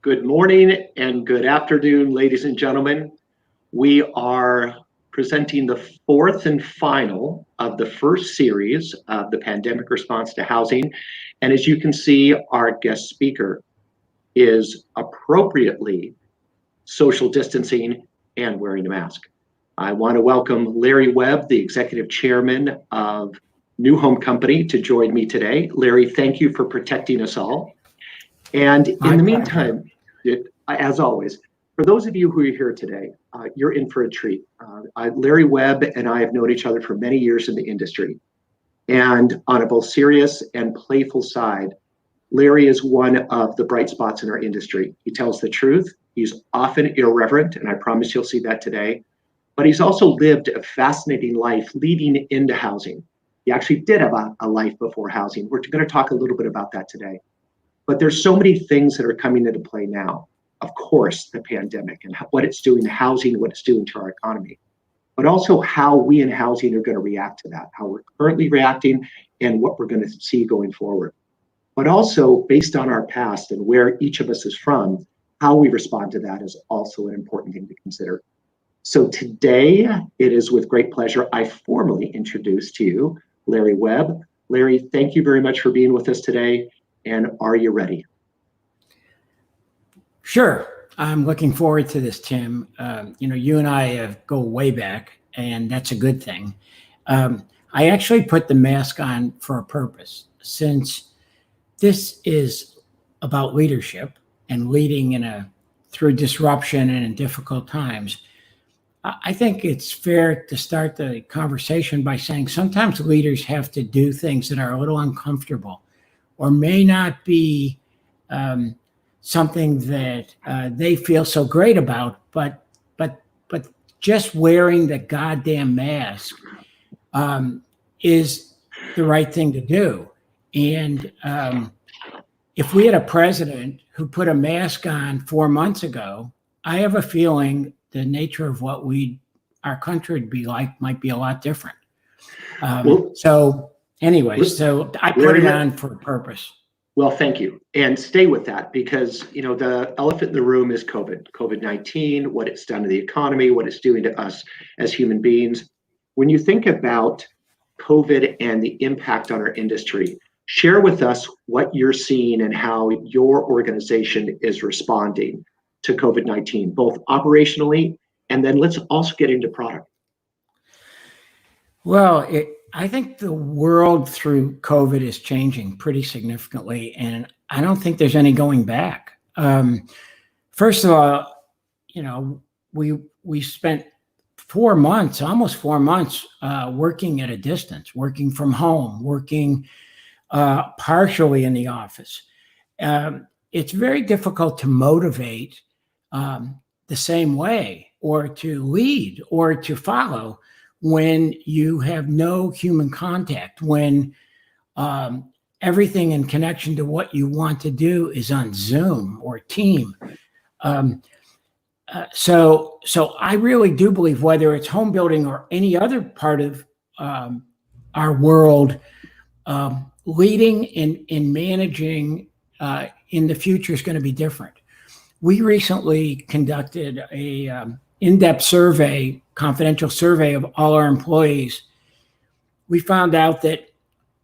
Good morning and good afternoon, ladies and gentlemen. We are presenting the fourth and final of the first series of the pandemic response to housing. And as you can see, our guest speaker is appropriately social distancing and wearing a mask. I want to welcome Larry Webb, the executive chairman of New Home Company, to join me today. Larry, thank you for protecting us all. And in the meantime, as always, for those of you who are here today, you're in for a treat. Larry Webb and I have known each other for many years in the industry. And on a both serious and playful side, Larry is one of the bright spots in our industry. He tells the truth. He's often irreverent, and I promise you'll see that today. But he's also lived a fascinating life leading into housing. He actually did have a life before housing. We're going to talk a little bit about that today. But there's so many things that are coming into play now. Of course, the pandemic and what it's doing to housing, what it's doing to our economy, but also how we in housing are going to react to that, how we're currently reacting and what we're going to see going forward. But also based on our past and where each of us is from, how we respond to that is also an important thing to consider. So today, it is with great pleasure I formally introduce to you Larry Webb. Larry, thank you very much for being with us today. And are you ready? Sure. I'm looking forward to this, Tim. You and I go way back, and that's a good thing. I actually put the mask on for a purpose, since this is about leadership and leading through disruption and in difficult times. I think it's fair to start the conversation by saying sometimes leaders have to do things that are a little uncomfortable or may not be something that they feel so great about, but just wearing the goddamn mask is the right thing to do. And if we had a president who put a mask on 4 months ago, I have a feeling the nature of what our country would be like might be a lot different. So I put it on for a purpose. Well, thank you. And stay with that because, the elephant in the room is COVID-19, what it's done to the economy, what it's doing to us as human beings. When you think about COVID and the impact on our industry, share with us what you're seeing and how your organization is responding to COVID-19, both operationally, and then let's also get into product. Well, I think the world through COVID is changing pretty significantly, and I don't think there's any going back. First of all, we spent 4 months, almost 4 months, working at a distance, working from home, working partially in the office. It's very difficult to motivate the same way or to lead or to follow when you have no human contact, when everything in connection to what you want to do is on Zoom or Team. So I really do believe whether it's home building or any other part of our world, leading and managing in the future is going to be different. We recently conducted a in-depth survey, confidential survey of all our employees. We found out that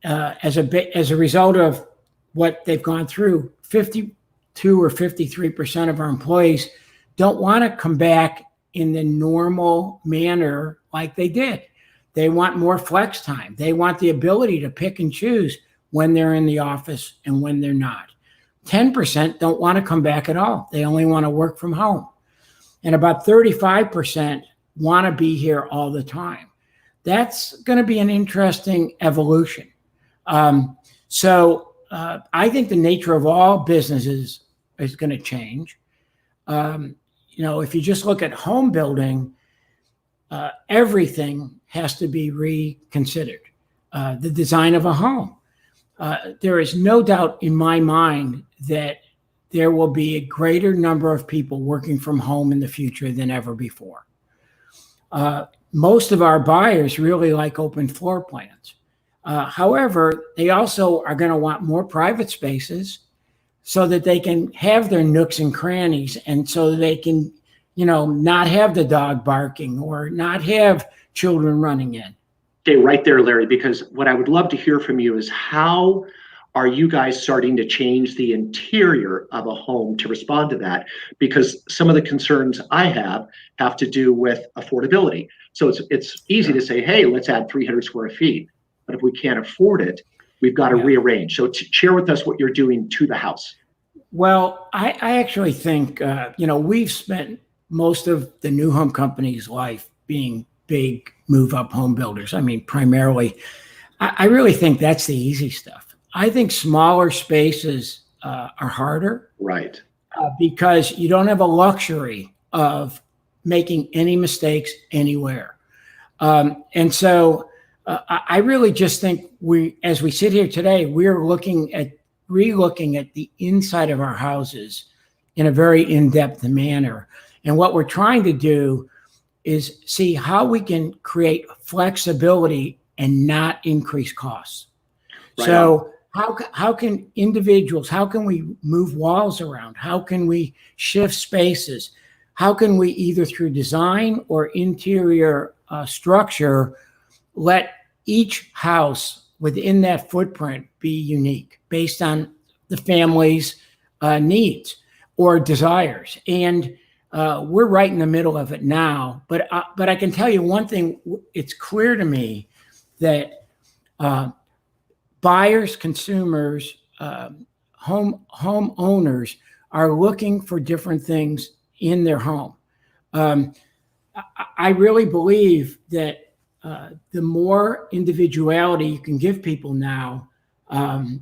as a result of what they've gone through, 52 or 53% of our employees don't want to come back in the normal manner like they did. They want more flex time. They want the ability to pick and choose when they're in the office and when they're not. 10% don't want to come back at all. They only want to work from home. And about 35% want to be here all the time. That's going to be an interesting evolution. So I think the nature of all businesses is going to change. If you just look at home building, everything has to be reconsidered. The design of a home. There is no doubt in my mind that there will be a greater number of people working from home in the future than ever before. Most of our buyers really like open floor plans. However, they also are going to want more private spaces. so that they can have their nooks and crannies, and so they can, not have the dog barking or not have children running in. Okay, right there, Larry, because what I would love to hear from you is how are you guys starting to change the interior of a home to respond to that? Because some of the concerns I have to do with affordability. So it's easy to say, hey, let's add 300 square feet. But if we can't afford it, we've got to rearrange. So share with us what you're doing to the house. Well, I actually think, we've spent most of the new home company's life being big move-up home builders. I mean, primarily, I really think that's the easy stuff. I think smaller spaces are harder. Right. Because you don't have a luxury of making any mistakes anywhere. And so I really just think as we sit here today, we're relooking at the inside of our houses in a very in-depth manner. And what we're trying to do is see how we can create flexibility and not increase costs. Right. So how can individuals, how can we move walls around? How can we shift spaces? How can we either through design or interior structure let each house within that footprint be unique based on the family's needs or desires? And we're right in the middle of it now. But I can tell you one thing, it's clear to me that buyers, consumers, homeowners are looking for different things in their home. I really believe that the more individuality you can give people now, the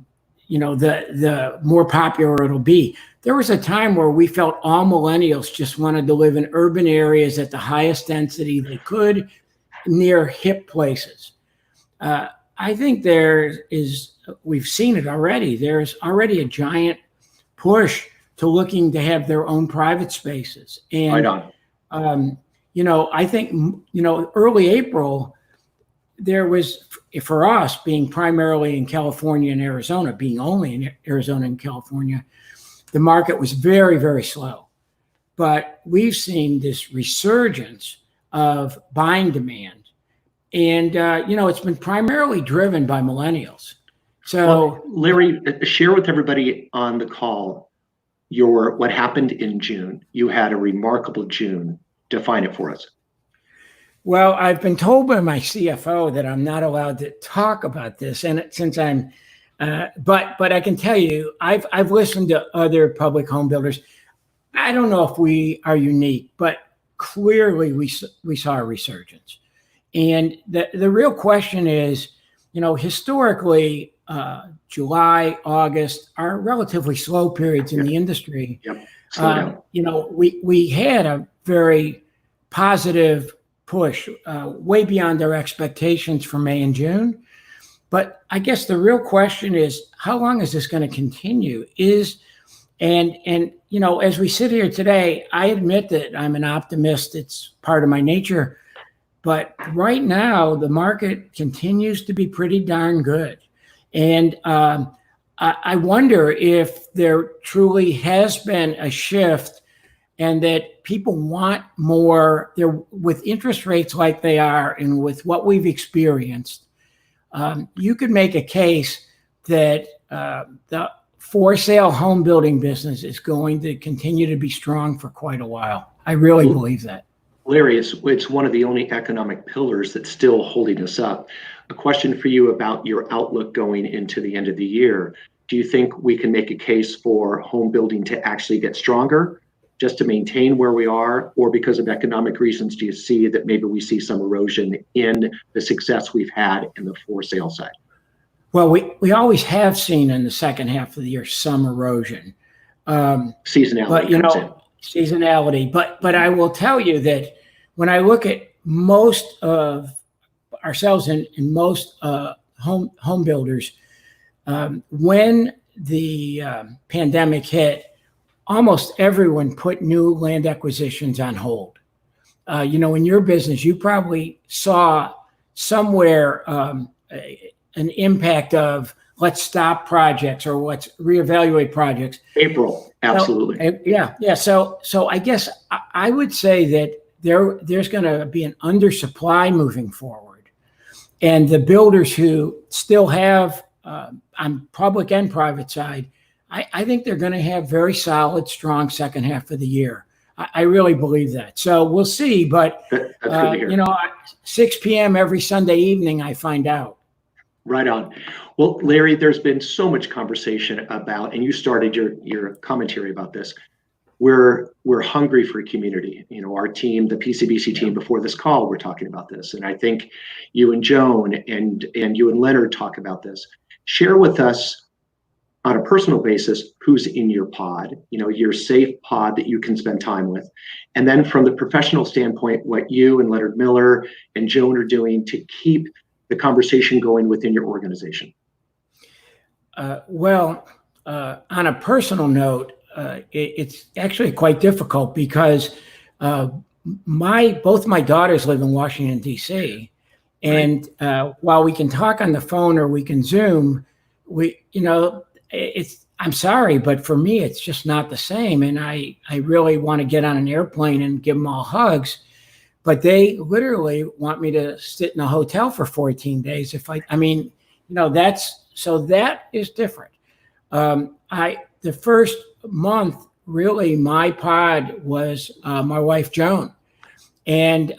more popular it'll be. There was a time where we felt all millennials just wanted to live in urban areas at the highest density they could, near hip places. I think we've seen it already. There's already a giant push to looking to have their own private spaces. And, right on. I think, early April, there was, for us being primarily in California and Arizona, being only in Arizona and California, the market was very, very slow. But we've seen this resurgence of buying demand. And, it's been primarily driven by millennials. So, Larry, share with everybody on the call what happened in June. You had a remarkable June. Define it for us. Well, I've been told by my CFO that I'm not allowed to talk about this, and since I'm, but I can tell you, I've listened to other public home builders. I don't know if we are unique, but clearly we saw a resurgence. And the real question is, historically, July, August are relatively slow periods in the industry. Yep. We had a very positive push, way beyond our expectations for May and June. But I guess the real question is, how long is this going to continue? As we sit here today, I admit that I'm an optimist. It's part of my nature. But right now, the market continues to be pretty darn good. And I wonder if there truly has been a shift and that people want more. With interest rates like they are and with what we've experienced, you could make a case that the for sale home building business is going to continue to be strong for quite a while. I really believe that. Larry, it's one of the only economic pillars that's still holding us up. A question for you about your outlook going into the end of the year. Do you think we can make a case for home building to actually get stronger, just to maintain where we are, or because of economic reasons, do you see that maybe we see some erosion in the success we've had in the for sale side? Well, we always have seen in the second half of the year some erosion. Seasonality. But seasonality. But I will tell you that when I look at most of ourselves and most home builders, when the pandemic hit, almost everyone put new land acquisitions on hold. In your business, you probably saw somewhere an impact of let's stop projects or let's reevaluate projects. April, absolutely. So I guess I would say that there's going to be an undersupply moving forward, and the builders who still have on public and private side, I think they're going to have very solid, strong second half of the year. I really believe that. So we'll see. But, 6 p.m. every Sunday evening, I find out. Right on. Well, Larry, there's been so much conversation about, and you started your commentary about this. We're hungry for community. Our team, the PCBC team, before this call, we're talking about this. And I think you and Joan and you and Leonard talk about this. Share with us on a personal basis who's in your pod, your safe pod that you can spend time with. And then from the professional standpoint, what you and Leonard Miller and Joan are doing to keep the conversation going within your organization. On a personal note, it's actually quite difficult because both my daughters live in Washington, D.C. And while we can talk on the phone or we can Zoom, I'm sorry, but for me, it's just not the same. And I really want to get on an airplane and give them all hugs, but they literally want me to sit in a hotel for 14 days. That is different. The first month, really, my pod was my wife, Joan, and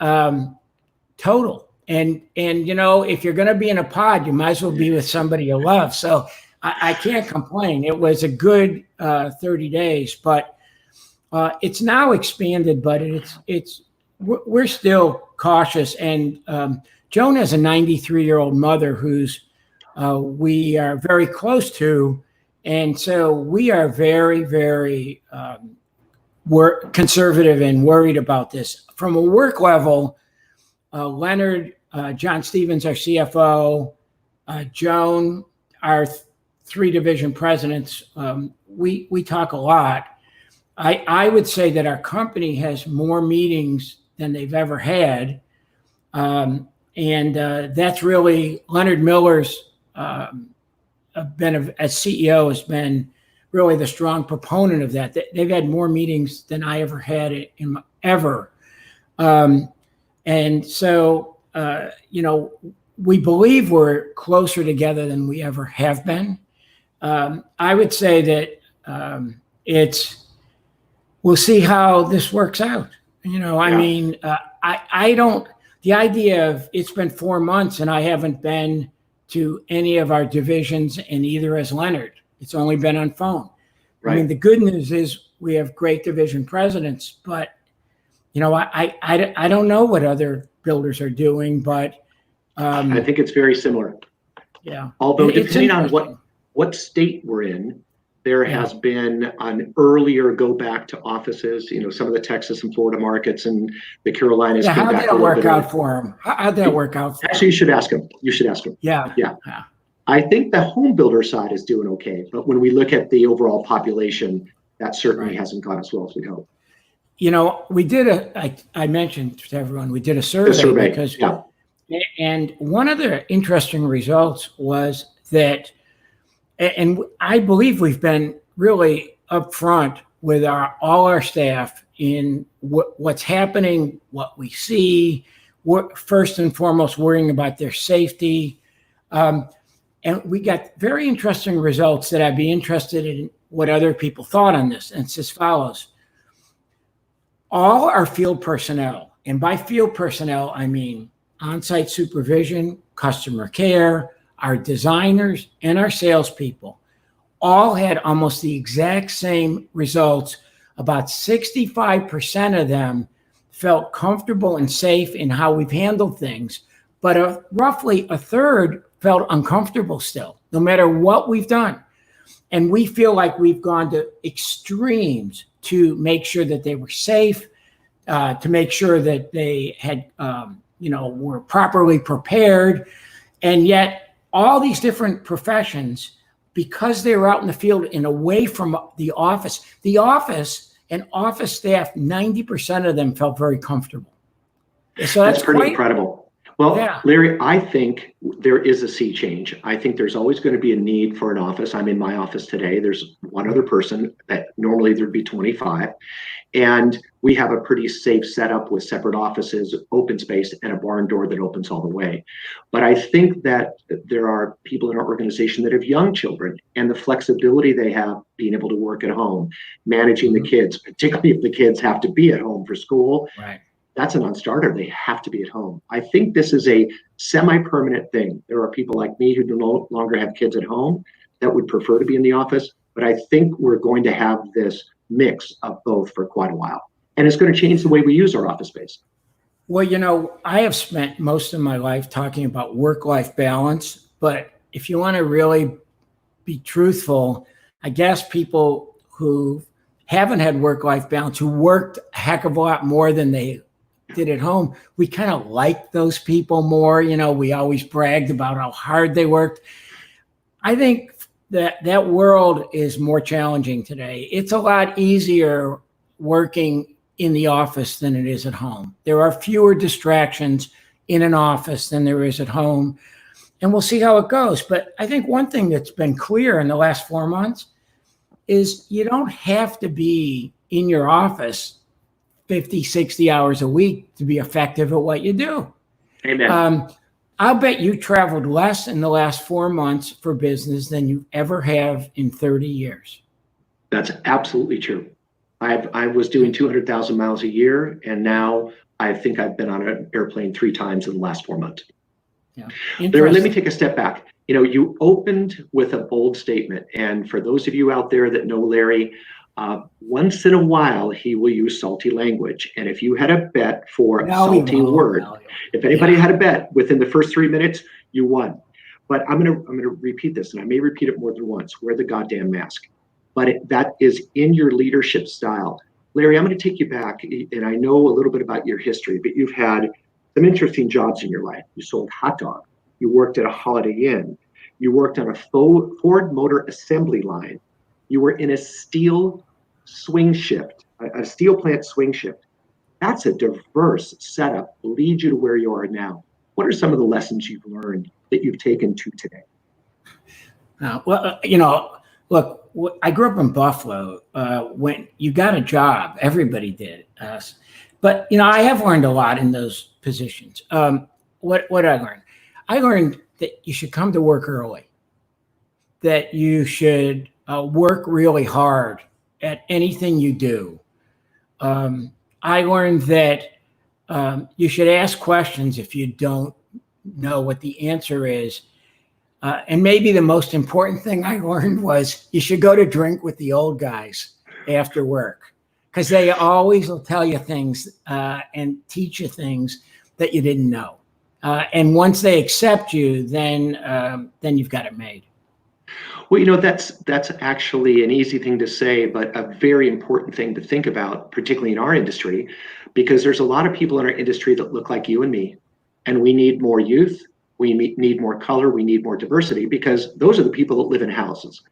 total. And if you're going to be in a pod, you might as well be with somebody you love. So I can't complain. It was a good 30 days, but it's now expanded, but we're still cautious. And Joan has a 93-year-old mother who's we are very close to. And so we are very, very conservative and worried about this. From a work level, Leonard, John Stevens, our CFO, Joan, our 3 division presidents, we talk a lot. I would say that our company has more meetings than they've ever had. And that's really Leonard Miller's as CEO has been really the strong proponent of that. They've had more meetings than I ever had ever. And so, we believe we're closer together than we ever have been. I would say that we'll see how this works out. The idea of it's been 4 months and I haven't been to any of our divisions, and either has Leonard. It's only been on phone. Right. The good news is we have great division presidents, but I don't know what other builders are doing, but I think it's very similar. Yeah. Although depending on what state we're in, there has been an earlier go back to offices. Some of the Texas and Florida markets and the Carolinas. Yeah, how'd that work out for him? How'd that work out for him? Actually, you should ask him. Yeah. I think the home builder side is doing okay, but when we look at the overall population, that certainly hasn't gone as well as we hope. We did I mentioned to everyone, we did a survey. And one of the interesting results was that, and I believe we've been really upfront with all our staff in what's happening, what we see. We're first and foremost worrying about their safety. And we got very interesting results that I'd be interested in what other people thought on this. And it's as follows. All our field personnel, and by field personnel, I mean on-site supervision, customer care, our designers, and our salespeople, all had almost the exact same results. About 65% of them felt comfortable and safe in how we've handled things, but roughly a third felt uncomfortable still, no matter what we've done. And we feel like we've gone to extremes to make sure that they were safe, to make sure that they had, were properly prepared. And yet all these different professions, because they were out in the field and away from the office and office staff, 90% of them felt very comfortable. So that's pretty incredible. Well, Yeah. Larry, I think there is a sea change. I think there's always going to be a need for an office. I'm in my office today. There's one other person that normally there'd be 25. And we have a pretty safe setup with separate offices, open space, and a barn door that opens all the way. But I think that there are people in our organization that have young children, and the flexibility they have being able to work at home, managing the kids, particularly if the kids have to be at home for school. Right. That's a non-starter. They have to be at home. I think this is a semi-permanent thing. There are people like me who no longer have kids at home that would prefer to be in the office, but I think we're going to have this mix of both for quite a while. And it's going to change the way we use our office space. Well, I have spent most of my life talking about work-life balance, but if you want to really be truthful, I guess people who haven't had work-life balance, who worked a heck of a lot more than they did at home, we kind of like those people more. We always bragged about how hard they worked. I think that world is more challenging today. It's a lot easier working in the office than it is at home. There are fewer distractions in an office than there is at home, and we'll see how it goes. But I think one thing that's been clear in the last 4 months is you don't have to be in your office 50, 60 hours a week to be effective at what you do. Amen. I'll bet you traveled less in the last 4 months for business than you ever have in 30 years. That's absolutely true. I was doing 200,000 miles a year, and now I think I've been on an airplane 3 times in the last 4 months. Yeah. Larry, let me take a step back. You opened with a bold statement, and for those of you out there that know Larry, once in a while he will use salty language. And if you had a bet for a salty word, if anybody had a bet within the first 3 minutes, you won. But I'm gonna repeat this, and I may repeat it more than once. Wear the goddamn mask. But that is in your leadership style. Larry, I'm going to take you back, and I know a little bit about your history, but you've had some interesting jobs in your life. You sold hot dogs. You worked at a Holiday Inn. You worked on a Ford motor assembly line. You were in a steel swing shift, a steel plant swing shift. That's a diverse setup, leads you to where you are now. What are some of the lessons you've learned that you've taken to today? Look, I grew up in Buffalo. When you got a job, everybody did. But I have learned a lot in those positions. What did I learn? I learned that you should come to work early, that you should work really hard at anything you do. I learned that you should ask questions if you don't know what the answer is. And maybe the most important thing I learned was you should go to drink with the old guys after work, because they always will tell you things and teach you things that you didn't know. And once they accept you, then you've got it made. Well, that's actually an easy thing to say, but a very important thing to think about, particularly in our industry, because there's a lot of people in our industry that look like you and me, and we need more youth. We need more color. We need more diversity, because those are the people that live in houses.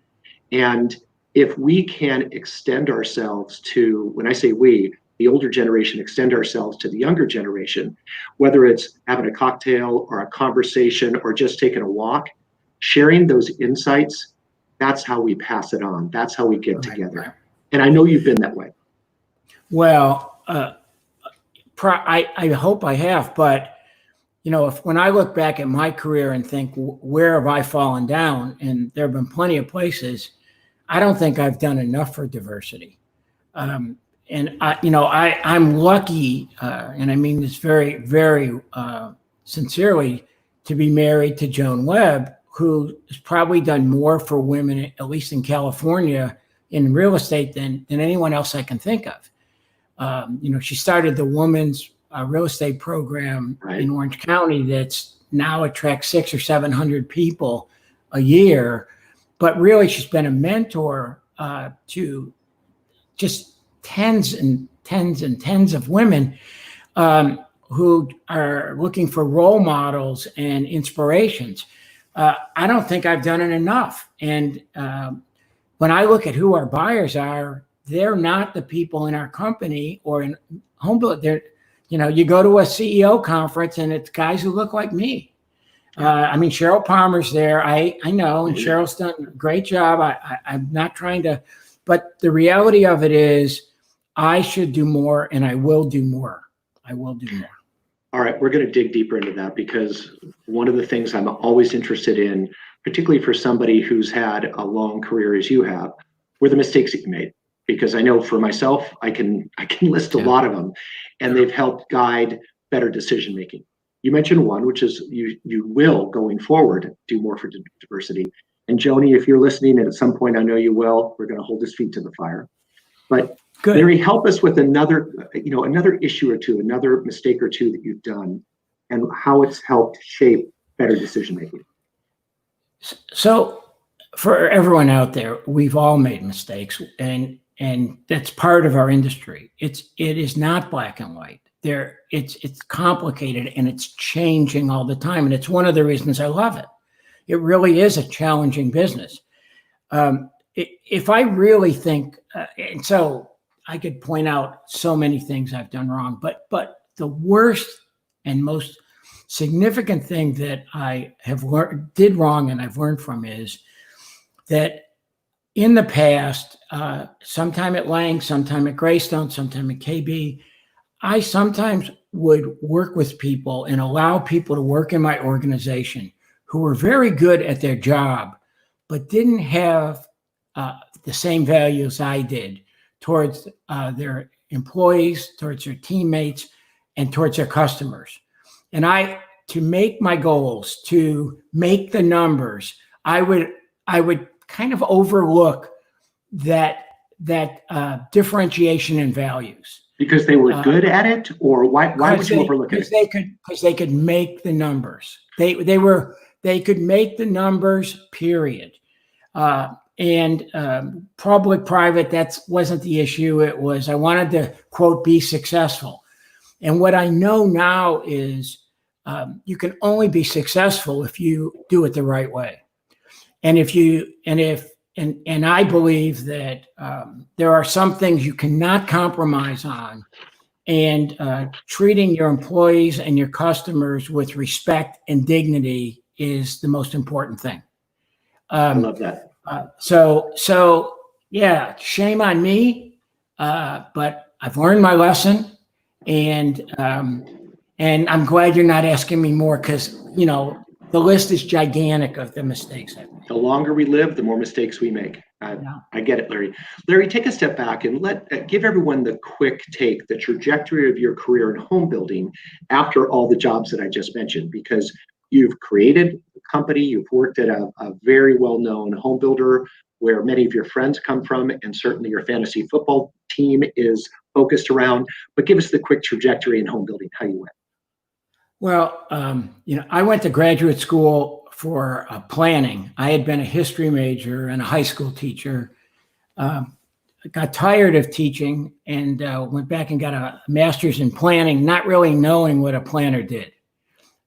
And if we can extend ourselves to, when I say we, the older generation, extend ourselves to the younger generation, whether it's having a cocktail or a conversation or just taking a walk, sharing those insights, that's how we pass it on. That's how we get together. And I know you've been that way. Well, I hope I have, but when I look back at my career and think, where have I fallen down? And there have been plenty of places. I don't think I've done enough for diversity. And I'm lucky, and I mean this very, very sincerely, to be married to Joan Webb, who has probably done more for women, at least in California, in real estate than anyone else I can think of. She started the Women's real estate program in Orange County that's now attracts 600 or 700 people a year. But really, she's been a mentor to just tens and tens and tens of women who are looking for role models and inspirations. I don't think I've done it enough. And when I look at who our buyers are, they're not the people in our company or in home building. You go to a CEO conference and it's guys who look like me. I mean, Cheryl Palmer's there. I know, and Cheryl's done a great job. I'm not trying to, but the reality of it is I should do more, and I will do more. I will do more. All right, we're going to dig deeper into that, because one of the things I'm always interested in, particularly for somebody who's had a long career as you have, were the mistakes that you made. Because I know for myself, I can list a lot of them, and they've helped guide better decision making. You mentioned one, which is you will, going forward, do more for diversity. And Joni, if you're listening, and at some point I know you will, we're going to hold his feet to the fire. But good. Larry, help us with another issue or two, another mistake or two that you've done, and how it's helped shape better decision making. So, for everyone out there, we've all made mistakes, and that's part of our industry. It is not black and white. It's complicated, and it's changing all the time, and it's one of the reasons I love it. It really is a challenging business. If I really think, and so I could point out so many things I've done wrong, but the worst and most significant thing that I have did wrong and I've learned from is that in the past, sometime at Lang, sometime at Greystone, sometime at KB, I sometimes would work with people and allow people to work in my organization who were very good at their job, but didn't have the same values I did towards their employees, towards their teammates, and towards their customers. And to make my goals, to make the numbers, I would kind of overlook that differentiation in values. Because they were good at it, or why would you overlook it? Because they could make the numbers. They could make the numbers, period. And public, private, that wasn't the issue. It was, I wanted to, quote, be successful. And what I know now is you can only be successful if you do it the right way. And I believe that there are some things you cannot compromise on, and treating your employees and your customers with respect and dignity is the most important thing. I love that. So yeah, shame on me, but I've learned my lesson, and I'm glad you're not asking me more, because the list is gigantic of the mistakes I've made. The longer we live, the more mistakes we make. I get it, Larry. Larry, take a step back and give everyone the quick take, the trajectory of your career in home building after all the jobs that I just mentioned, because you've created a company, you've worked at a very well-known home builder where many of your friends come from, and certainly your fantasy football team is focused around. But give us the quick trajectory in home building, how you went. Well, I went to graduate school for planning. I had been a history major and a high school teacher. Got tired of teaching and went back and got a master's in planning, not really knowing what a planner did.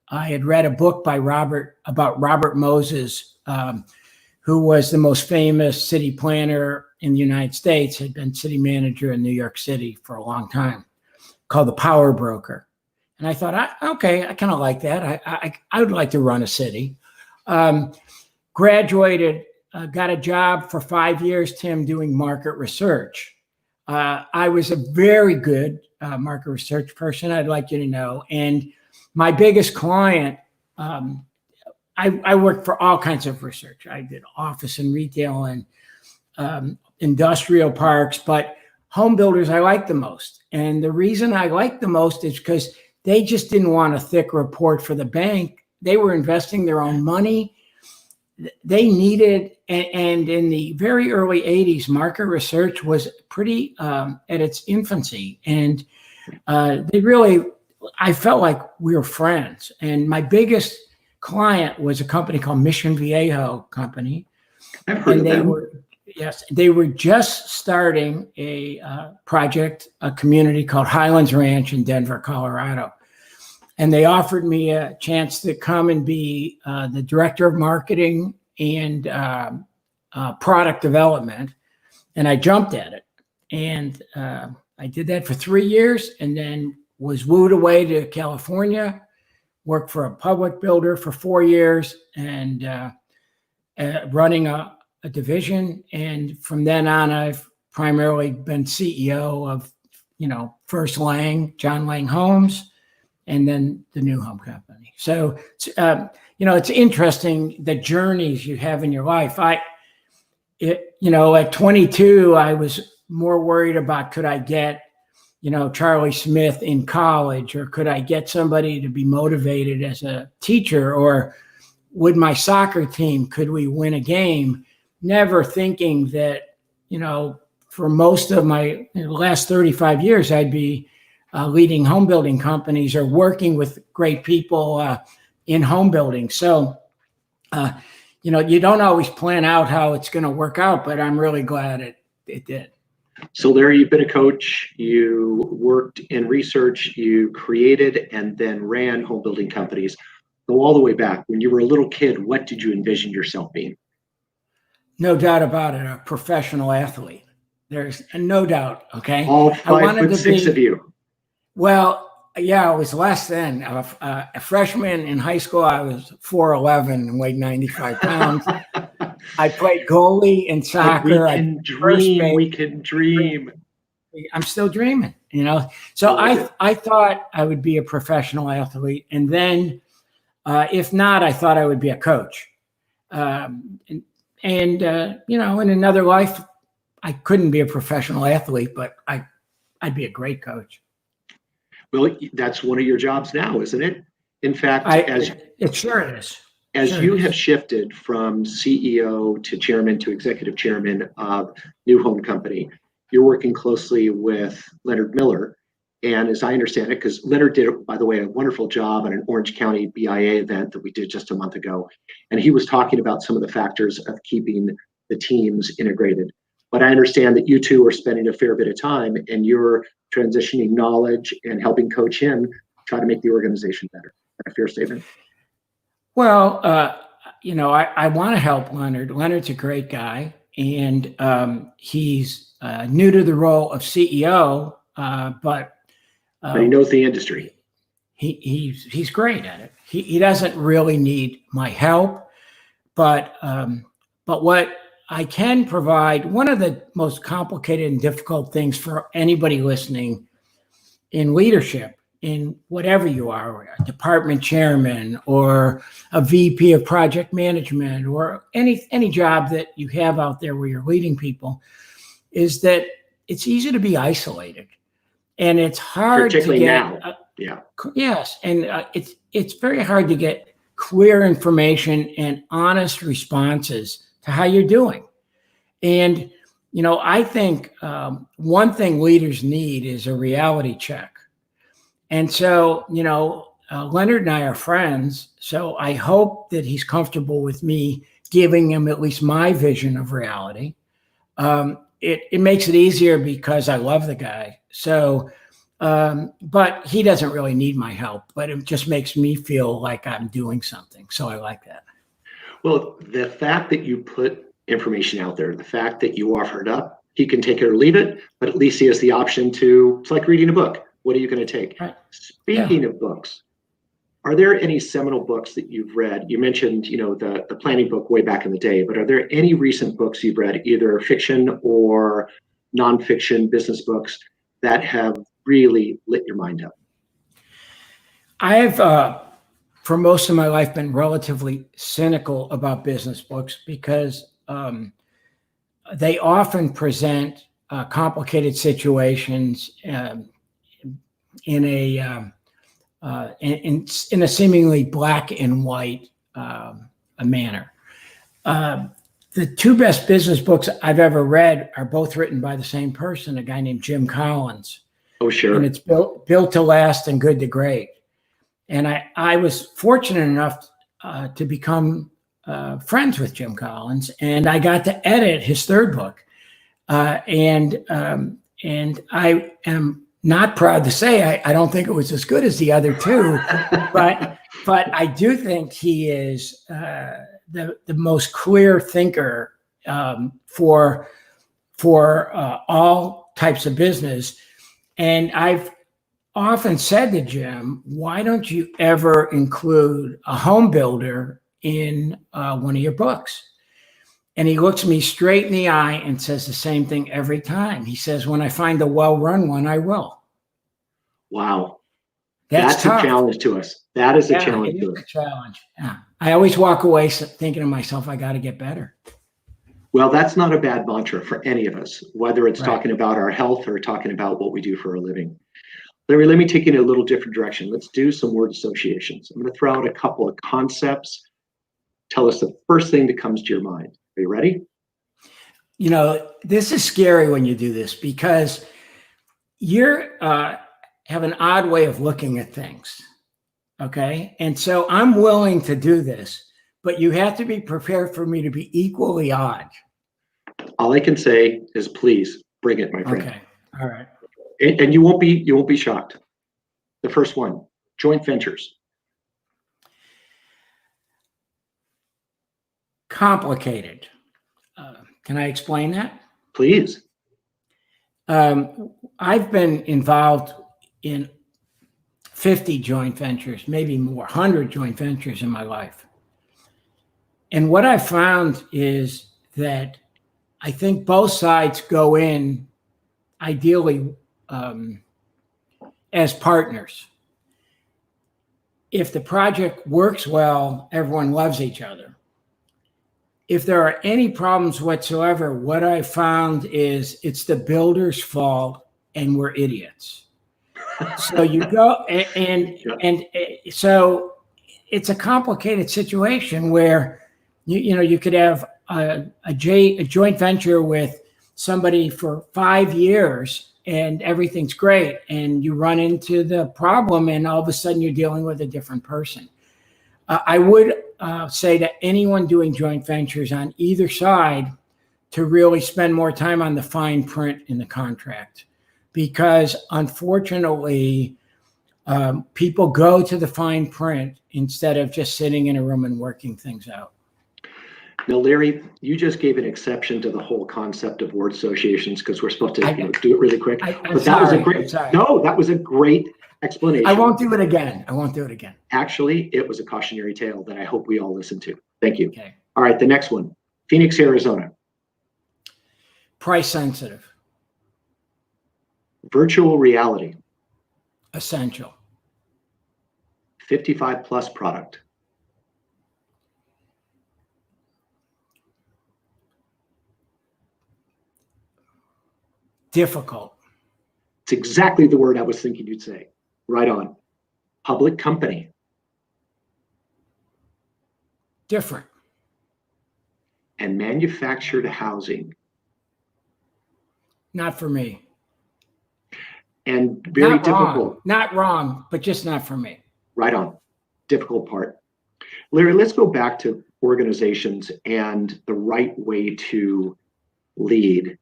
I had read a book about Robert Moses, who was the most famous city planner in the United States, had been city manager in New York City for a long time, called The Power Broker. And I thought, okay, I kind of like that. I would like to run a city. Graduated, got a job for 5 years, Tim, doing market research. I was a very good market research person, I'd like you to know. And my biggest client, I worked for all kinds of research. I did office and retail and industrial parks, but home builders I liked the most. And the reason I liked the most is because they just didn't want a thick report for the bank. They were investing their own money. They needed, and in the very early 80s, market research was pretty at its infancy. And I felt like we were friends. And my biggest client was a company called Mission Viejo Company. I've heard of them. They were just starting a project, a community called Highlands Ranch in Denver, Colorado. And they offered me a chance to come and be the director of marketing and product development. And I jumped at it. And I did that for 3 years. And then was wooed away to California, worked for a public builder for 4 years, and running a division. And from then on, I've primarily been CEO of, first John Lang Homes, and then the new home company. So, it's interesting the journeys you have in your life. At 22, I was more worried about, could I get, Charlie Smith in college, or could I get somebody to be motivated as a teacher, or would my soccer team, could we win a game? Never thinking that, for most of my last 35 years, I'd be leading home building companies or working with great people in home building. So, you don't always plan out how it's going to work out, but I'm really glad it did. So Larry, you've been a coach, you worked in research, you created and then ran home building companies. Go all the way back. When you were a little kid, what did you envision yourself being? No doubt about it, a professional athlete. There's no doubt, okay? All 5'6" of you. Well, yeah, I was less than. A freshman in high school, I was 4'11" and weighed 95 pounds. I played goalie in soccer. We can dream. I'm still dreaming, So I thought I would be a professional athlete. And then if not, I thought I would be a coach. In another life, I couldn't be a professional athlete, but I'd be a great coach. Well, that's one of your jobs now, isn't it? In fact, it sure is. As you have shifted from CEO to chairman to executive chairman of New Home Company, you're working closely with Leonard Miller. And as I understand it, because Leonard did, by the way, a wonderful job at an Orange County BIA event that we did just a month ago. And he was talking about some of the factors of keeping the teams integrated. But I understand that you two are spending a fair bit of time and you're transitioning knowledge and helping coach him try to make the organization better. Is that a fair statement? Well, I want to help Leonard. Leonard's a great guy, and he's new to the role of CEO, but he knows the industry. He's great at it. He doesn't really need my help, but what I can provide, one of the most complicated and difficult things for anybody listening in leadership, in whatever you are, a department chairman or a VP of project management or any job that you have out there where you're leading people, is that it's easy to be isolated, and it's hard particularly to get now. Yeah. Yes, and it's very hard to get clear information and honest responses to how you're doing. And I think one thing leaders need is a reality check. And so, Leonard and I are friends, so I hope that he's comfortable with me giving him at least my vision of reality. It makes it easier because I love the guy. So, but he doesn't really need my help, but it just makes me feel like I'm doing something. So I like that. Well, the fact that you put information out there, the fact that you offer it up, he can take it or leave it, but at least he has the option to, it's like reading a book. What are you going to take? Right. Speaking of books, are there any seminal books that you've read? You mentioned, the planning book way back in the day, but are there any recent books you've read, either fiction or nonfiction business books, that have really lit your mind up? I have, for most of my life, been relatively cynical about business books because they often present complicated situations in a seemingly black and white manner. The two best business books I've ever read are both written by the same person, a guy named Jim Collins. Oh, sure. And it's Built to Last and Good to Great. And I was fortunate enough to become friends with Jim Collins, and I got to edit his third book. And I am not proud to say I don't think it was as good as the other two, but I do think he is the most clear thinker for all types of business. And I've often said to Jim, why don't you ever include a home builder in one of your books? And he looks me straight in the eye and says the same thing every time. He says, when I find a well-run one, I will. Wow. That's a tough. challenge to us. That is a challenge to us. A challenge. Yeah. I always walk away thinking to myself, I got to get better. Well, that's not a bad mantra for any of us, whether it's Right. talking about our health or talking about what we do for a living. Larry, let me take you in a little different direction. Let's do some word associations. I'm going to throw out a couple of concepts. Tell us the first thing that comes to your mind. Are you ready? You know, this is scary when you do this because you're have an odd way of looking at things. Okay. And so I'm willing to do this, but you have to be prepared for me to be equally odd. All I can say is please bring it, my friend. Okay. All right. And you won't be shocked. The first one, joint ventures. Complicated. Can I explain that? Please. I've been involved in 50 joint ventures, maybe more, 100 joint ventures in my life. And what I found is that I think both sides go in ideally as partners. If the project works well, everyone loves each other. If there are any problems whatsoever, what I found is it's the builder's fault and we're idiots. So you go and so it's a complicated situation where you could have a joint venture with somebody for 5 years and everything's great, and you run into the problem and all of a sudden you're dealing with a different person. I would say to anyone doing joint ventures on either side to really spend more time on the fine print in the contract, because unfortunately, people go to the fine print instead of just sitting in a room and working things out. Now, Larry, you just gave an exception to the whole concept of word associations because we're supposed to do it really quick. That was a great explanation. I won't do it again. Actually, it was a cautionary tale that I hope we all listen to. Thank you. Okay. All right, the next one, Phoenix, Arizona. Price sensitive. Virtual reality. Essential. 55 plus product. Difficult. It's exactly the word I was thinking you'd say. Right on. Public company. Different. And manufactured housing. Not for me. And very difficult. Not wrong, but just not for me. Right on. Difficult part. Larry, let's go back to organizations and the right way to lead.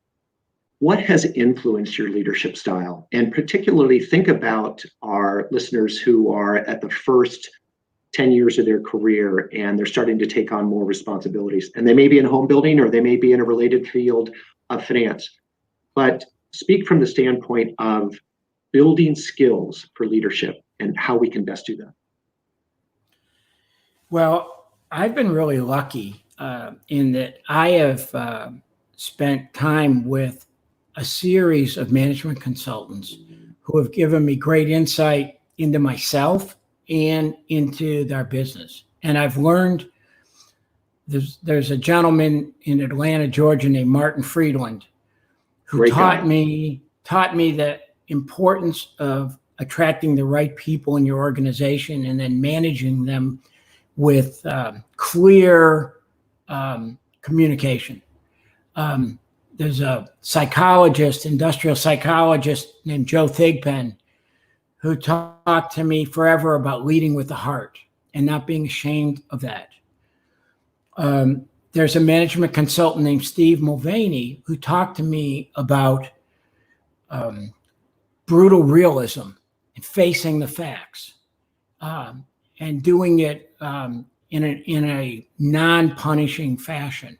What has influenced your leadership style? And particularly think about our listeners who are at the first 10 years of their career and they're starting to take on more responsibilities. And they may be in home building or they may be in a related field of finance. But speak from the standpoint of building skills for leadership and how we can best do that. Well, I've been really lucky in that I have spent time with a series of management consultants who have given me great insight into myself and into their business. And I've learned there's a gentleman in Atlanta, Georgia named Martin Friedland who taught me the importance of attracting the right people in your organization and then managing them with clear communication. There's a psychologist, industrial psychologist named Joe Thigpen, who talked to me forever about leading with the heart and not being ashamed of that. There's a management consultant named Steve Mulvaney who talked to me about brutal realism and facing the facts and doing it in a non-punishing fashion.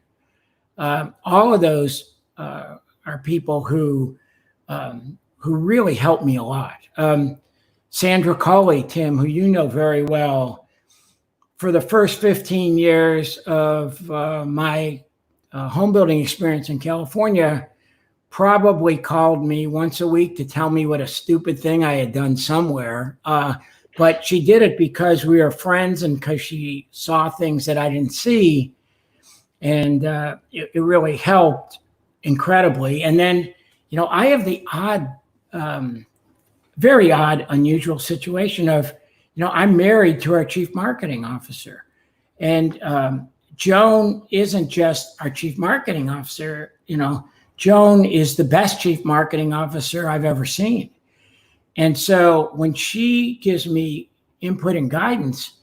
All of those are people who really helped me a lot. Sandra Culley, Tim, who you know very well, for the first 15 years of my home building experience in California, probably called me once a week to tell me what a stupid thing I had done somewhere. But she did it because we were friends and because she saw things that I didn't see. And it really helped incredibly. And then, I have the very odd, unusual situation of, I'm married to our chief marketing officer. And Joan isn't just our chief marketing officer, Joan is the best chief marketing officer I've ever seen. And so when she gives me input and guidance,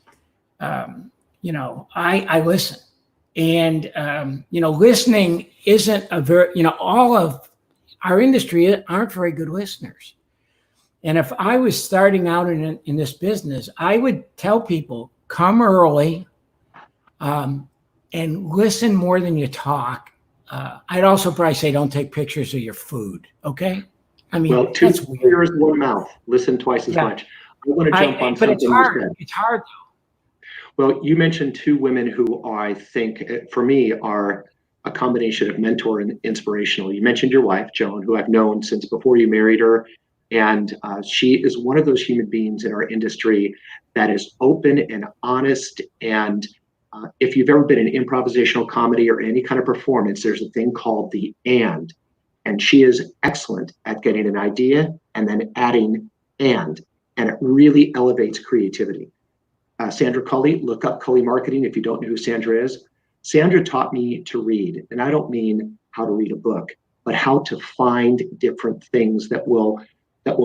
I listen. And, listening isn't a very, all of our industry aren't very good listeners. And if I was starting out in this business, I would tell people, come early and listen more than you talk. I'd also probably say, don't take pictures of your food. Okay. I mean, well, two ears, one mouth, listen twice as much. I want to jump on but something it's hard. you said. It's hard though. Well, you mentioned two women who I think, for me, are a combination of mentor and inspirational. You mentioned your wife, Joan, who I've known since before you married her. And she is one of those human beings in our industry that is open and honest. And if you've ever been in improvisational comedy or any kind of performance, there's a thing called the and she is excellent at getting an idea and then adding and it really elevates creativity. Sandra Culley, look up Culley Marketing if you don't know who Sandra is. Sandra taught me to read, and I don't mean how to read a book, but how to find different things that will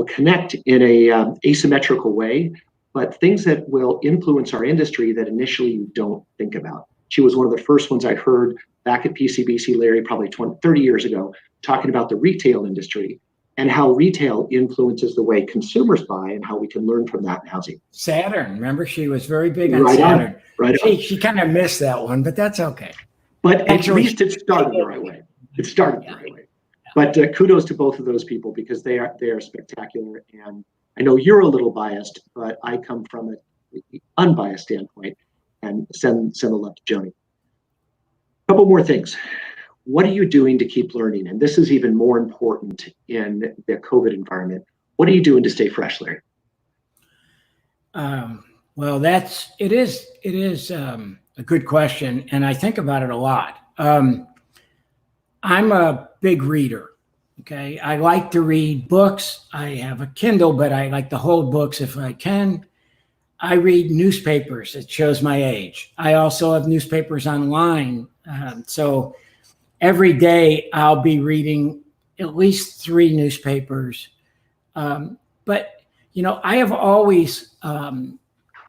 connect in a asymmetrical way, but things that will influence our industry that initially you don't think about. She was one of the first ones I heard back at PCBC, Larry, probably 30 years ago, talking about the retail industry and how retail influences the way consumers buy and how we can learn from that in housing. Saturn, remember, she was very big on Saturn. She kind of missed that one, but that's okay. But at least it started the right way. It started the right way. But kudos to both of those people because they are spectacular. And I know you're a little biased, but I come from an unbiased standpoint and send the love to Joni. A couple more things. What are you doing to keep learning? And this is even more important in the COVID environment. What are you doing to stay fresh, Larry? Well, it is a good question, and I think about it a lot. I'm a big reader. Okay, I like to read books. I have a Kindle, but I like to hold books if I can. I read newspapers. It shows my age. I also have newspapers online. So every day I'll be reading at least 3 newspapers. But, I have always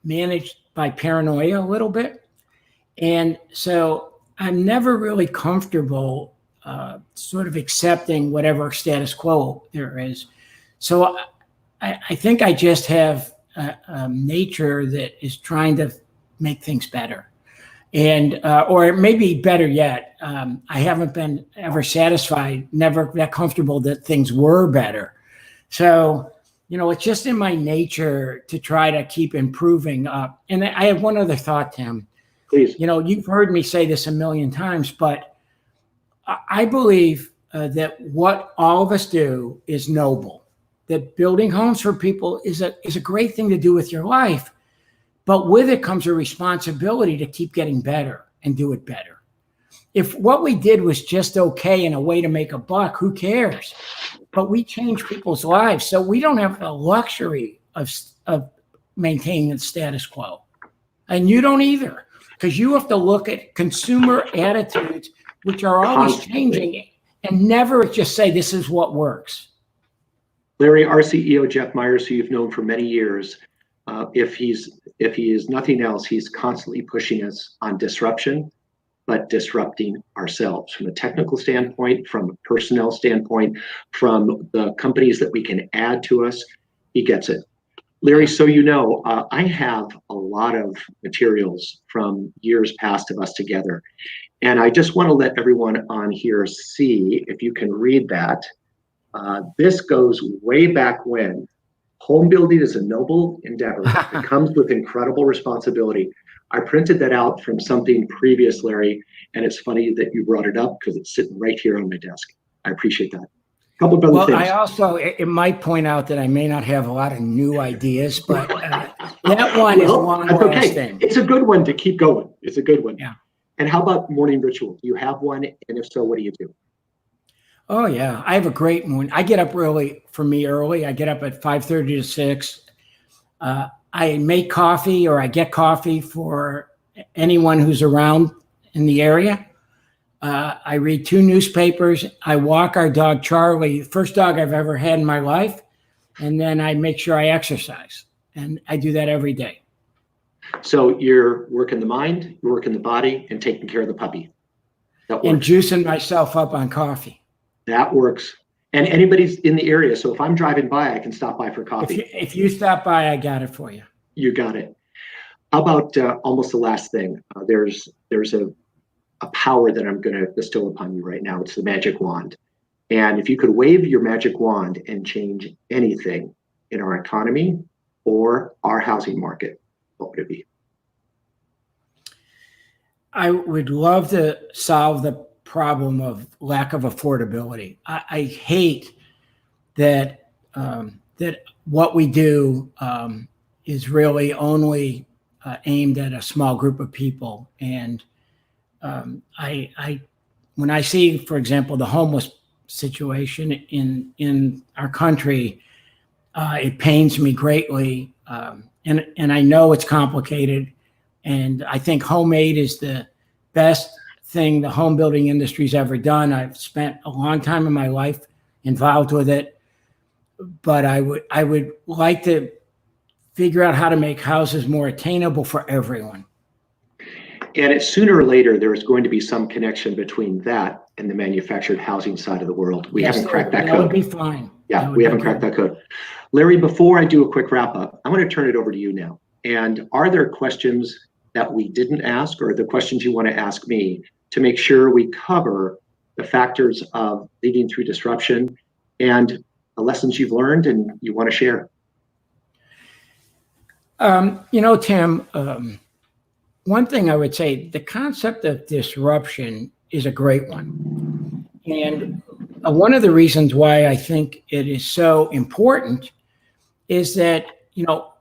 managed by paranoia a little bit. And so I'm never really comfortable sort of accepting whatever status quo there is. So I think I just have a nature that is trying to make things better. And, or maybe better yet, I haven't been ever satisfied, never that comfortable that things were better. So, it's just in my nature to try to keep improving up. And I have one other thought, Tim. Please. You've heard me say this a million times, but I believe that what all of us do is noble. That building homes for people is a great thing to do with your life. But with it comes a responsibility to keep getting better and do it better. If what we did was just okay and a way to make a buck, who cares? But we change people's lives. So we don't have the luxury of maintaining the status quo. And you don't either, because you have to look at consumer attitudes, which are always changing, and never just say, this is what works. Larry, our CEO, Jeff Meyers, who you've known for many years, if he is nothing else, he's constantly pushing us on disruption, but disrupting ourselves from a technical standpoint, from a personnel standpoint, from the companies that we can add to us. He gets it. Larry, so I have a lot of materials from years past of us together. And I just want to let everyone on here see, if you can read that. This goes way back when. Home building is a noble endeavor. It comes with incredible responsibility. I printed that out from something previous, Larry, and it's funny that you brought it up because it's sitting right here on my desk. I appreciate that. A couple of other Well, things. I also, it might point out that I may not have a lot of new ideas, but that one is long lasting. It's a good one to keep going. It's a good one. Yeah. And how about morning ritual? Do you have one? And if so, what do you do? Oh yeah, I have a great morning. I get up early. For me, early. I get up at 5:30 to 6. I make coffee, or I get coffee for anyone who's around in the area. I read 2 newspapers. I walk our dog Charlie, the first dog I've ever had in my life, and then I make sure I exercise, and I do that every day. So you're working the mind, you're working the body, and taking care of the puppy. That works. And juicing myself up on coffee. That works. And anybody's in the area, so if I'm driving by, I can stop by for coffee. If you stop by, I got it for you. You got it. How about almost the last thing? There's a power that I'm going to bestow upon you right now. It's the magic wand. And if you could wave your magic wand and change anything in our economy or our housing market, what would it be? I would love to solve the problem of lack of affordability. I hate that that what we do is really only aimed at a small group of people. And when I see, for example, the homeless situation in our country, it pains me greatly. And I know it's complicated. And I think homemade is the best thing the home building industry's ever done. I've spent a long time in my life involved with it, but I would like to figure out how to make houses more attainable for everyone. And it's sooner or later, there is going to be some connection between that and the manufactured housing side of the world. We haven't cracked that code. That would be fine. Yeah, we haven't cracked that code. Larry, before I do a quick wrap up, I'm going to turn it over to you now. And are there questions that we didn't ask, or the questions you want to ask me, to make sure we cover the factors of leading through disruption and the lessons you've learned and you want to share? Tim, one thing I would say, the concept of disruption is a great one. And one of the reasons why I think it is so important is that,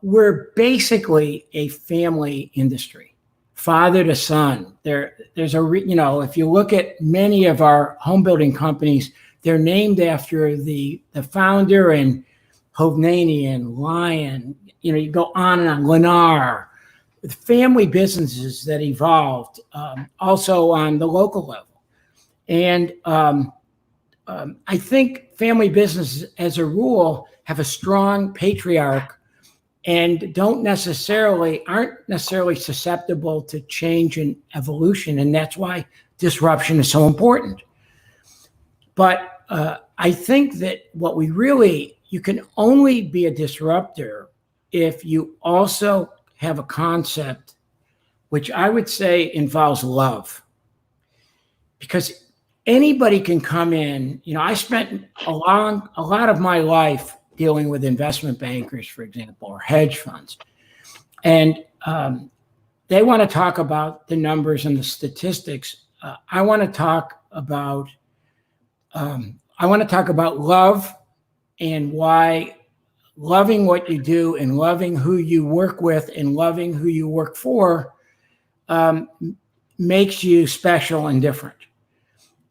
we're basically a family industry, father to son. There's if you look at many of our home building companies, they're named after the founder, and Hovnanian, Lyon, you go on and on, Lennar, family businesses that evolved also on the local level. And I think family businesses, as a rule, have a strong patriarch and aren't necessarily susceptible to change and evolution. And that's why disruption is so important. But I think that you can only be a disruptor if you also have a concept which I would say involves love. Because anybody can come in. I spent a lot of my life dealing with investment bankers, for example, or hedge funds. And they want to talk about the numbers and the statistics. I want to talk about love, and why loving what you do and loving who you work with and loving who you work for makes you special and different.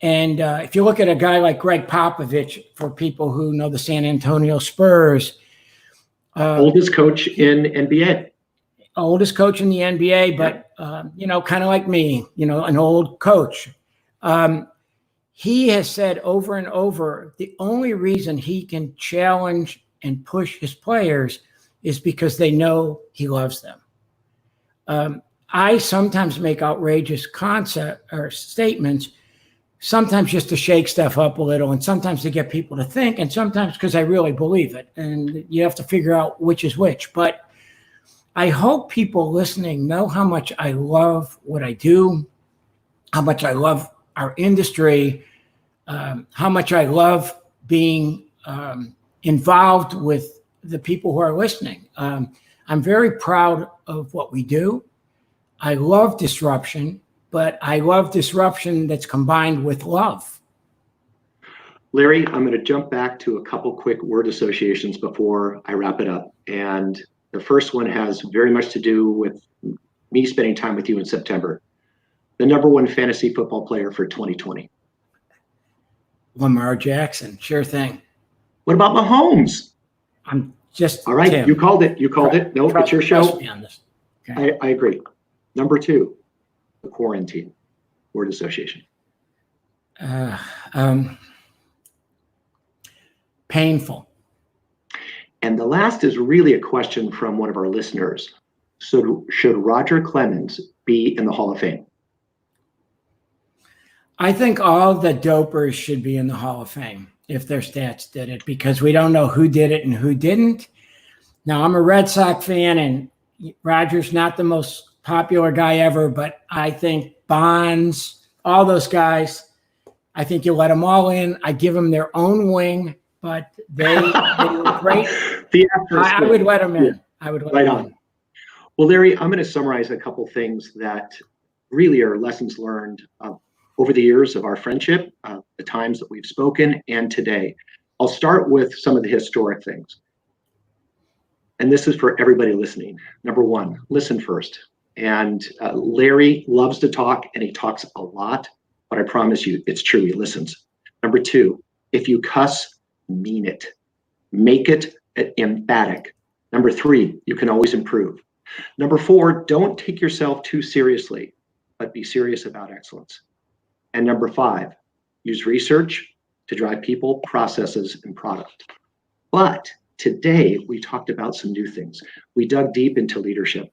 And if you look at a guy like Greg Popovich, for people who know the San Antonio Spurs. Oldest coach in NBA. Oldest coach in the NBA, but, kind of like me, an old coach. He has said over and over, the only reason he can challenge and push his players is because they know he loves them. I sometimes make outrageous statements, sometimes just to shake stuff up a little, and sometimes to get people to think, and sometimes because I really believe it. And you have to figure out which is which. But I hope people listening know how much I love what I do, how much I love our industry, how much I love being involved with the people who are listening. I'm very proud of what we do. I love disruption, but I love disruption that's combined with love. Larry, I'm going to jump back to a couple quick word associations before I wrap it up. And the first one has very much to do with me spending time with you in September. The number one fantasy football player for 2020. Lamar Jackson, sure thing. What about Mahomes? I'm just all right. Tim. You called it. You called it. No, it's your show. Trust me on this. Okay. I agree. Number two, the quarantine word association. Painful. And the last is really a question from one of our listeners. So should Roger Clemens be in the Hall of Fame? I think all the dopers should be in the Hall of Fame if their stats did it, because we don't know who did it and who didn't. Now, I'm a Red Sox fan, and Roger's not the most popular guy ever, but I think Bonds, all those guys, I think you let them all in. I give them their own wing, but they were great. I would let them in. Yeah. I would let them in. Well, Larry, I'm going to summarize a couple things that really are lessons learned over the years of our friendship, the times that we've spoken, and today. I'll start with some of the historic things. And this is for everybody listening. Number one, listen first. And Larry loves to talk, and he talks a lot, but I promise you, it's true, he listens. Number two, if you cuss, mean it. Make it emphatic. Number three, you can always improve. Number four, don't take yourself too seriously, but be serious about excellence. And number five, use research to drive people, processes, and product. But today, we talked about some new things. We dug deep into leadership.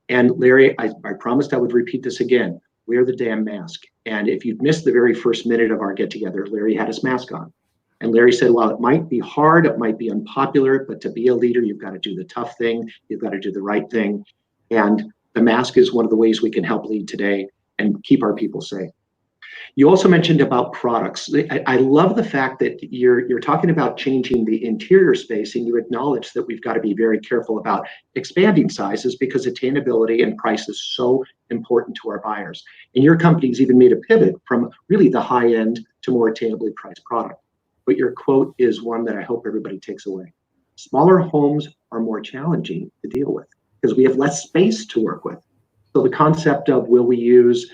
And Larry, I promised I would repeat this again. Wear the damn mask. And if you've missed the very first minute of our get-together, Larry had his mask on. And Larry said, well, it might be hard, it might be unpopular, but to be a leader, you've got to do the tough thing. You've got to do the right thing. And the mask is one of the ways we can help lead today and keep our people safe. You also mentioned about products. I love the fact that you're talking about changing the interior space, and you acknowledge that we've got to be very careful about expanding sizes because attainability and price is so important to our buyers. And your company's even made a pivot from really the high end to more attainably priced product. But your quote is one that I hope everybody takes away. Smaller homes are more challenging to deal with because we have less space to work with. So the concept of, will we use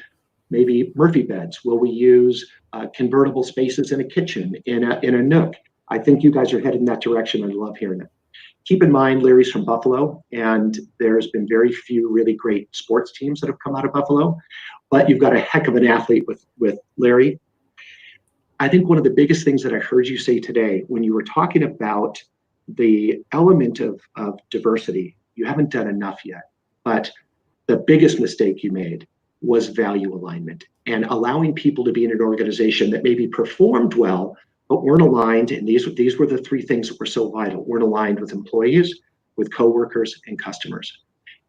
maybe Murphy beds? Will we use convertible spaces in a kitchen, in a nook? I think you guys are headed in that direction, and I love hearing it. Keep in mind, Larry's from Buffalo, and there's been very few really great sports teams that have come out of Buffalo, but you've got a heck of an athlete with Larry. I think one of the biggest things that I heard you say today, when you were talking about the element of diversity, you haven't done enough yet, but the biggest mistake you made was value alignment and allowing people to be in an organization that maybe performed well, but weren't aligned. And these were the three things that were so vital. Weren't aligned with employees, with coworkers, and customers.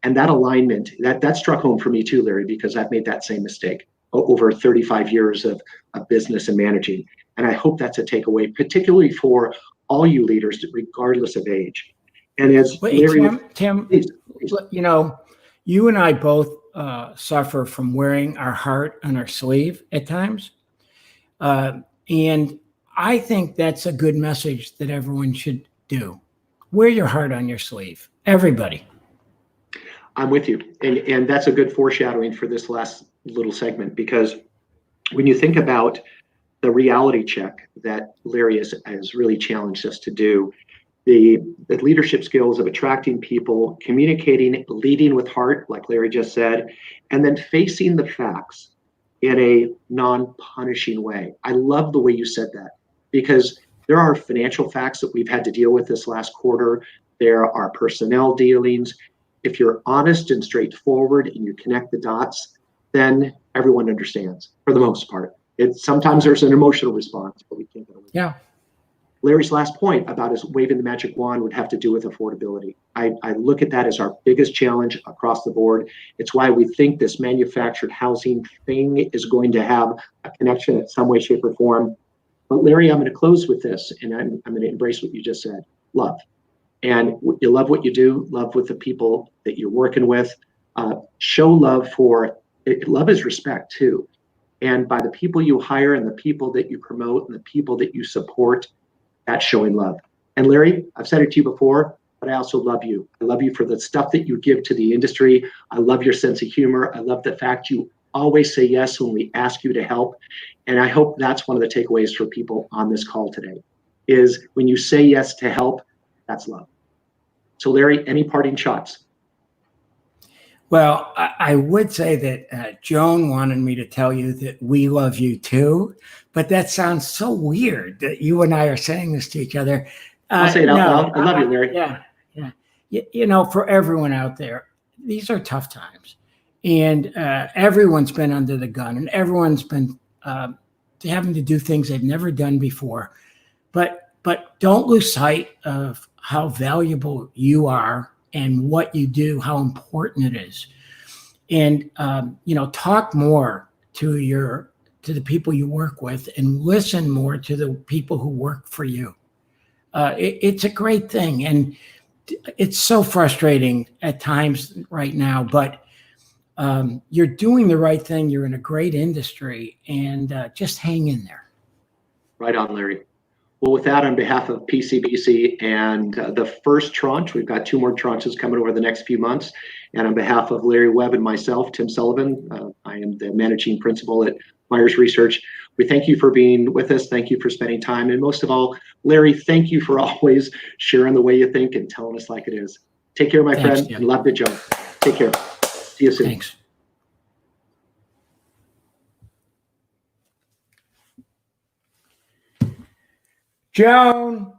And that alignment, that struck home for me too, Larry, because I've made that same mistake over 35 years of business and managing. And I hope that's a takeaway, particularly for all you leaders, regardless of age. And as Larry, Tim, please. You know, you and I both suffer from wearing our heart on our sleeve at times. And I think that's a good message that everyone should do. Wear your heart on your sleeve, everybody. I'm with you. And that's a good foreshadowing for this last little segment, because when you think about the reality check that Larry has really challenged us to do, the leadership skills of attracting people, communicating, leading with heart, like Larry just said, and then facing the facts in a non-punishing way. I love the way you said that, because there are financial facts that we've had to deal with this last quarter. There are personnel dealings. If you're honest and straightforward and you connect the dots, then everyone understands for the most part. Sometimes there's an emotional response, but we can't get away. Yeah. Larry's last point about his waving the magic wand would have to do with affordability. I look at that as our biggest challenge across the board. It's why we think this manufactured housing thing is going to have a connection in some way, shape, or form. But Larry, I'm going to close with this, and I'm going to embrace what you just said. Love. And you love what you do, love with the people that you're working with. Show love love is respect too. And by the people you hire and the people that you promote and the people that you support, that's showing love. And Larry, I've said it to you before, but I also love you. I love you for the stuff that you give to the industry. I love your sense of humor. I love the fact you always say yes when we ask you to help. And I hope that's one of the takeaways for people on this call today, is when you say yes to help, that's love. So Larry, any parting shots? Well, I would say that Joan wanted me to tell you that we love you too, but that sounds so weird that you and I are saying this to each other. I'll say it out loud. I love you, Larry. Yeah. You know, for everyone out there, these are tough times, and everyone's been under the gun, and everyone's been having to do things they've never done before. But don't lose sight of how valuable you are and what you do, how important it is. And talk more to the people you work with, and listen more to the people who work for you. It's a great thing, and it's so frustrating at times right now, but you're doing the right thing. You're in a great industry, and just hang in there. Right on, Larry. Well, with that, on behalf of PCBC and the first tranche, we've got 2 more tranches coming over the next few months. And on behalf of Larry Webb and myself, Tim Sullivan, I am the managing principal at Meyers Research. We thank you for being with us. Thank you for spending time. And most of all, Larry, thank you for always sharing the way you think and telling us like it is. Take care, my friend, and love the job. Take care. See you soon. Thanks. Joan.